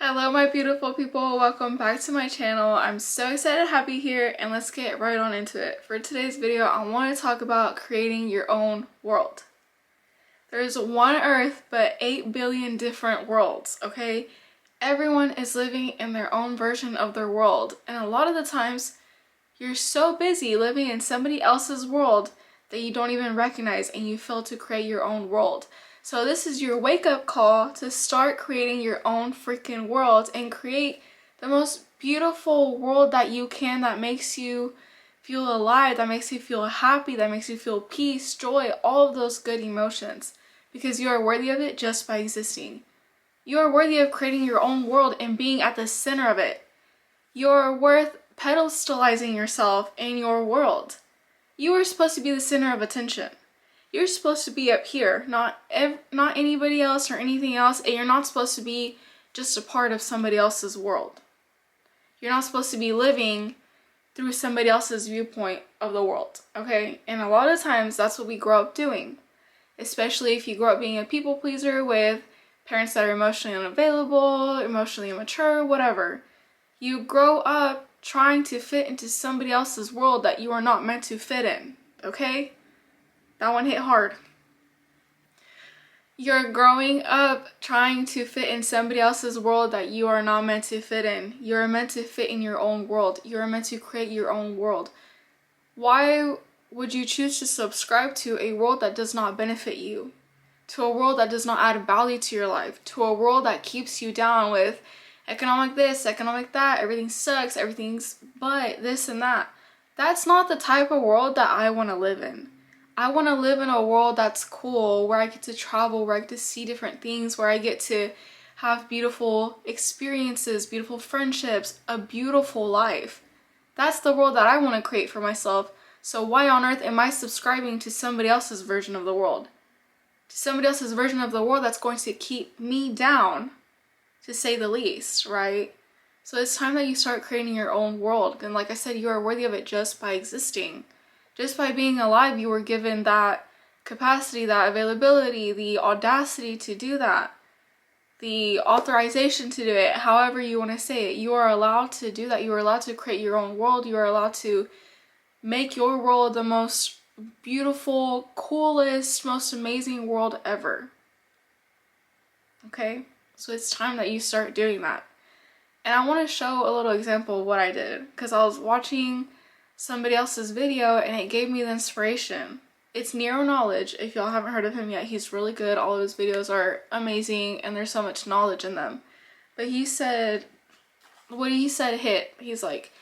Hello my beautiful people, welcome back to my channel. I'm so excited to have you here and let's get right on into it. For today's video, I want to talk about creating your own world. There's one Earth, but 8 billion different worlds, okay? Everyone is living in their own version of their world, and a lot of the times, you're so busy living in somebody else's world that you don't even recognize and you fail to create your own world. So this is your wake-up call to start creating your own freaking world and create the most beautiful world that you can, that makes you feel alive, that makes you feel happy, that makes you feel peace, joy, all of those good emotions. Because you are worthy of it just by existing. You are worthy of creating your own world and being at the center of it. You are worth pedestalizing yourself in your world. You are supposed to be the center of attention. You're supposed to be up here, not anybody else or anything else, and you're not supposed to be just a part of somebody else's world. You're not supposed to be living through somebody else's viewpoint of the world, okay? And a lot of times that's what we grow up doing, especially if you grow up being a people pleaser with parents that are emotionally unavailable, emotionally immature, whatever. You grow up trying to fit into somebody else's world that you are not meant to fit in, okay? That one hit hard. You're growing up trying to fit in somebody else's world that you are not meant to fit in. You're meant to fit in your own world. You're meant to create your own world. Why would you choose to subscribe to a world that does not benefit you? To a world that does not add value to your life? To a world that keeps you down with economic this, economic that, everything sucks, everything's but this and that. That's not the type of world that I want to live in. I want to live in a world that's cool, where I get to travel, where I get to see different things, where I get to have beautiful experiences, beautiful friendships, a beautiful life. That's the world that I want to create for myself. So why on earth am I subscribing to somebody else's version of the world? To somebody else's version of the world that's going to keep me down, to say the least, right? So it's time that you start creating your own world. And like I said, you are worthy of it just by existing. Just by being alive, you were given that capacity, that availability, the audacity to do that, the authorization to do it, however you want to say it. You are allowed to do that. You are allowed to create your own world. You are allowed to make your world the most beautiful, coolest, most amazing world ever. Okay? So it's time that you start doing that. And I want to show a little example of what I did, because I was watching somebody else's video and it gave me the inspiration. It's Nero Knowledge. If y'all haven't heard of him yet, he's really good. All of his videos are amazing and there's so much knowledge in them. But he said, what he said hit. He's like,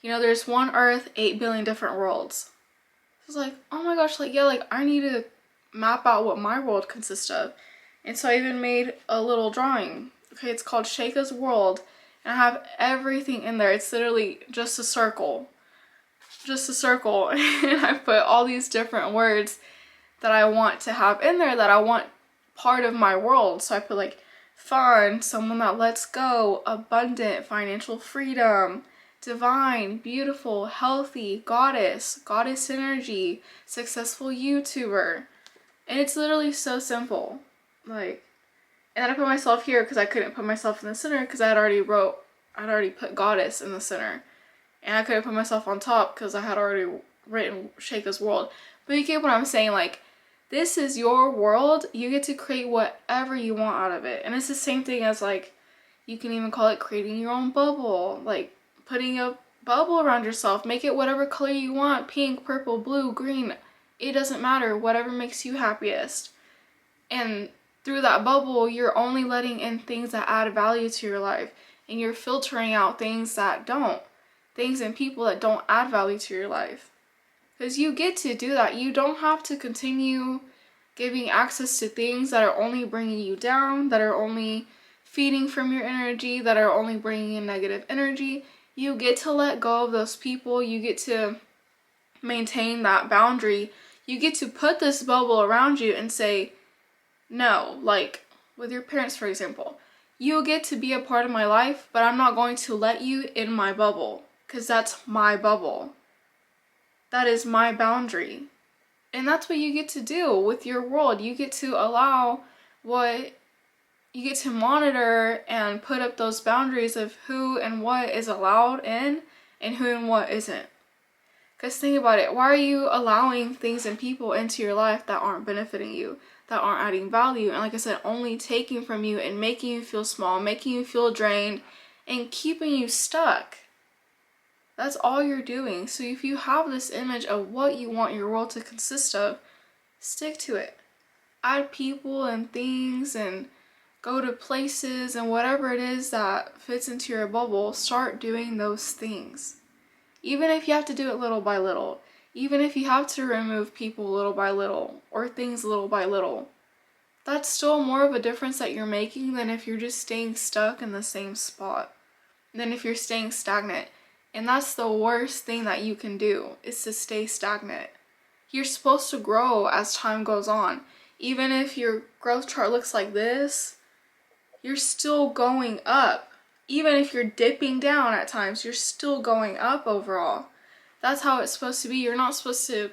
there's one Earth, 8 billion different worlds. I was like, oh my gosh, I need to map out what my world consists of. And so I even made a little drawing. Okay, it's called Sheikah's World. And I have everything in there. It's literally just a circle. Just a circle. And I put all these different words that I want to have in there, that I want part of my world. So I put like fun, someone that lets go, abundant, financial freedom, divine, beautiful, healthy, goddess energy, successful YouTuber. And it's literally so simple. And then I put myself here because I couldn't put myself in the center because I'd already put goddess in the center. And I couldn't put myself on top because I had already written Sheikah's World. But you get what I'm saying, this is your world. You get to create whatever you want out of it. And it's the same thing as you can even call it creating your own bubble. Putting a bubble around yourself. Make it whatever color you want. Pink, purple, blue, green. It doesn't matter. Whatever makes you happiest. And through that bubble, you're only letting in things that add value to your life. And you're filtering out things that don't. Things and people that don't add value to your life. Because you get to do that. You don't have to continue giving access to things that are only bringing you down, that are only feeding from your energy, that are only bringing in negative energy. You get to let go of those people. You get to maintain that boundary. You get to put this bubble around you and say, no, with your parents, for example. You get to be a part of my life, but I'm not going to let you in my bubble. Because that's my bubble. That is my boundary. And that's what you get to do with your world. You get to allow what you get to monitor and put up those boundaries of who and what is allowed in and who and what isn't. Because think about it, why are you allowing things and people into your life that aren't benefiting you, that aren't adding value, and like I said, only taking from you and making you feel small, making you feel drained, and keeping you stuck? That's all you're doing. So if you have this image of what you want your world to consist of, stick to it. Add people and things and go to places and whatever it is that fits into your bubble, start doing those things. Even if you have to do it little by little, even if you have to remove people little by little or things little by little, that's still more of a difference that you're making than if you're just staying stuck in the same spot, than if you're staying stagnant. And that's the worst thing that you can do, is to stay stagnant. You're supposed to grow as time goes on. Even if your growth chart looks like this, you're still going up. Even if you're dipping down at times, you're still going up overall. That's how it's supposed to be. You're not supposed to,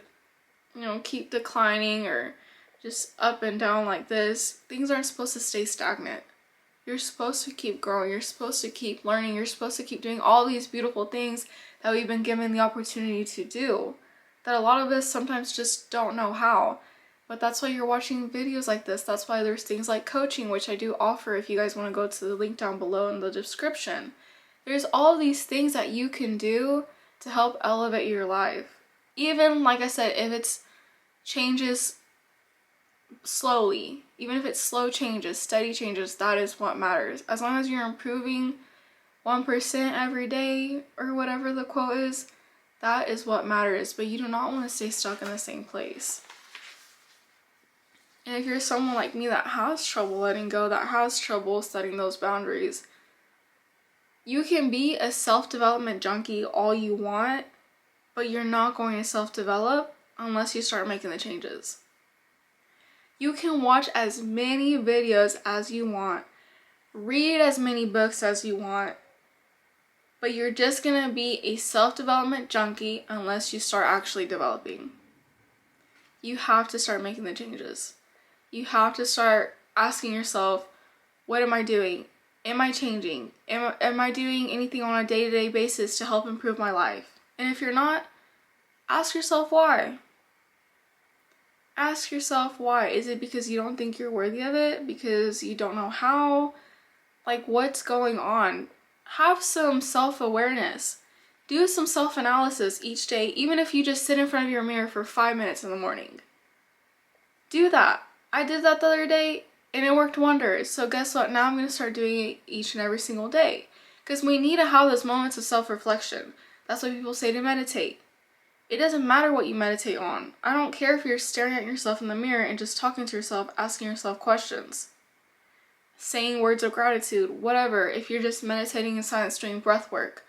keep declining or just up and down like this. Things aren't supposed to stay stagnant. You're supposed to keep growing. You're supposed to keep learning. You're supposed to keep doing all these beautiful things that we've been given the opportunity to do, that a lot of us sometimes just don't know how. But that's why you're watching videos like this. That's why there's things like coaching, which I do offer if you guys want to go to the link down below in the description. There's all these things that you can do to help elevate your life. Even, like I said, if it's changes slowly, even if it's slow changes, steady changes, that is what matters. As long as you're improving 1% every day, or whatever the quote is, that is what matters. But you do not want to stay stuck in the same place. And if you're someone like me that has trouble letting go, that has trouble setting those boundaries, you can be a self-development junkie all you want, but you're not going to self-develop unless you start making the changes. You can watch as many videos as you want, read as many books as you want, but you're just going to be a self-development junkie unless you start actually developing. You have to start making the changes. You have to start asking yourself, what am I doing? Am I changing? Am I doing anything on a day-to-day basis to help improve my life? And if you're not, ask yourself why. Ask yourself why. Is it because you don't think you're worthy of it? Because you don't know how? Like, what's going on? Have some self-awareness. Do some self-analysis each day, even if you just sit in front of your mirror for 5 minutes in the morning. Do that. I did that the other day and it worked wonders. So guess what? Now I'm going to start doing it each and every single day. Because we need to have those moments of self-reflection. That's why people say to meditate. It doesn't matter what you meditate on. I don't care if you're staring at yourself in the mirror and just talking to yourself, asking yourself questions, saying words of gratitude, whatever. If you're just meditating in silence doing breath work,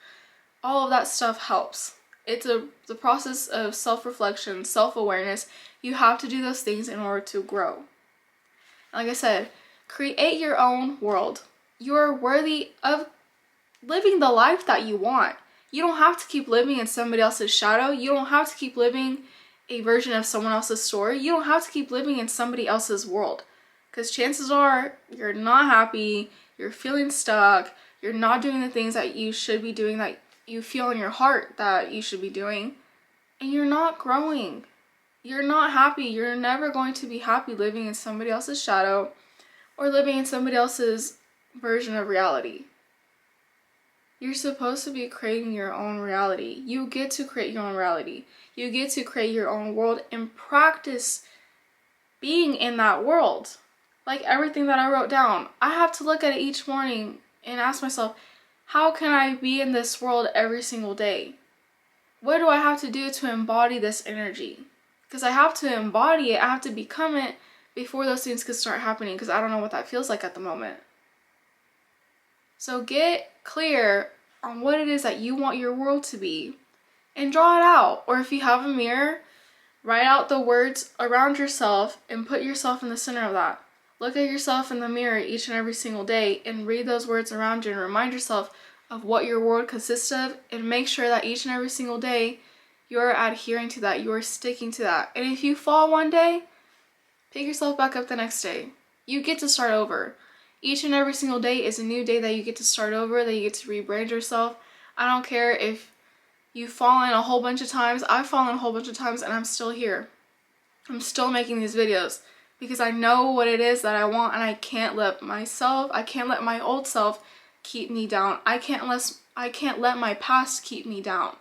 all of that stuff helps. It's the process of self-reflection, self-awareness. You have to do those things in order to grow. Like I said, create your own world. You're worthy of living the life that you want. You don't have to keep living in somebody else's shadow. You don't have to keep living a version of someone else's story. You don't have to keep living in somebody else's world. Because chances are you're not happy, you're feeling stuck, you're not doing the things that you should be doing, that you feel in your heart that you should be doing, and you're not growing. You're not happy. You're never going to be happy living in somebody else's shadow or living in somebody else's version of reality. You're supposed to be creating your own reality. You get to create your own reality. You get to create your own world and practice being in that world. Like everything that I wrote down, I have to look at it each morning and ask myself, how can I be in this world every single day? What do I have to do to embody this energy? Because I have to embody it, I have to become it before those things could start happening, because I don't know what that feels like at the moment. So get clear on what it is that you want your world to be and draw it out. Or if you have a mirror, write out the words around yourself and put yourself in the center of that. Look at yourself in the mirror each and every single day and read those words around you and remind yourself of what your world consists of, and make sure that each and every single day you're adhering to that, you're sticking to that. And if you fall one day, pick yourself back up the next day. You get to start over. Each and every single day is a new day that you get to start over, that you get to rebrand yourself. I don't care if you've fallen a whole bunch of times. I've fallen a whole bunch of times and I'm still here. I'm still making these videos because I know what it is that I want, and I can't let my old self keep me down. I can't let my past keep me down.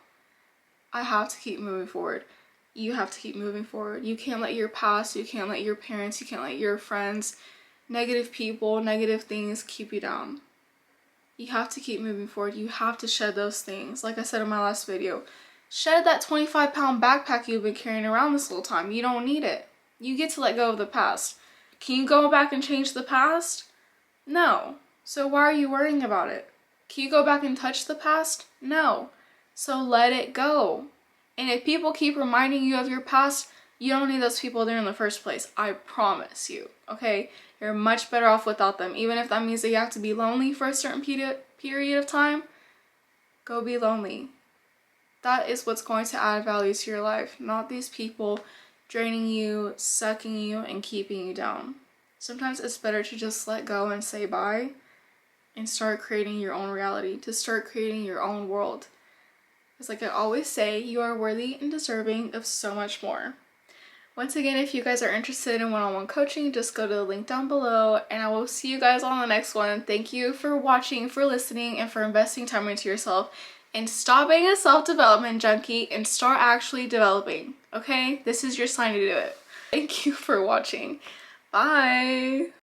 I have to keep moving forward. You have to keep moving forward. You can't let your past, you can't let your parents, you can't let your friends, negative people, negative things keep you down. You have to keep moving forward. You have to shed those things. Like I said in my last video, shed that 25-pound backpack you've been carrying around this whole time. You don't need it. You get to let go of the past. Can you go back and change the past? No. So why are you worrying about it? Can you go back and touch the past? No. So let it go. And if people keep reminding you of your past, you don't need those people there in the first place. I promise you. Okay? You're much better off without them. Even if that means that you have to be lonely for a certain period of time, go be lonely. That is what's going to add value to your life, not these people draining you, sucking you, and keeping you down. Sometimes it's better to just let go and say bye and start creating your own reality, to start creating your own world. Because like I always say, you are worthy and deserving of so much more. Once again, if you guys are interested in one-on-one coaching, just go to the link down below, and I will see you guys on the next one. Thank you for watching, for listening, and for investing time into yourself. And stop being a self-development junkie and start actually developing, okay? This is your sign to do it. Thank you for watching. Bye!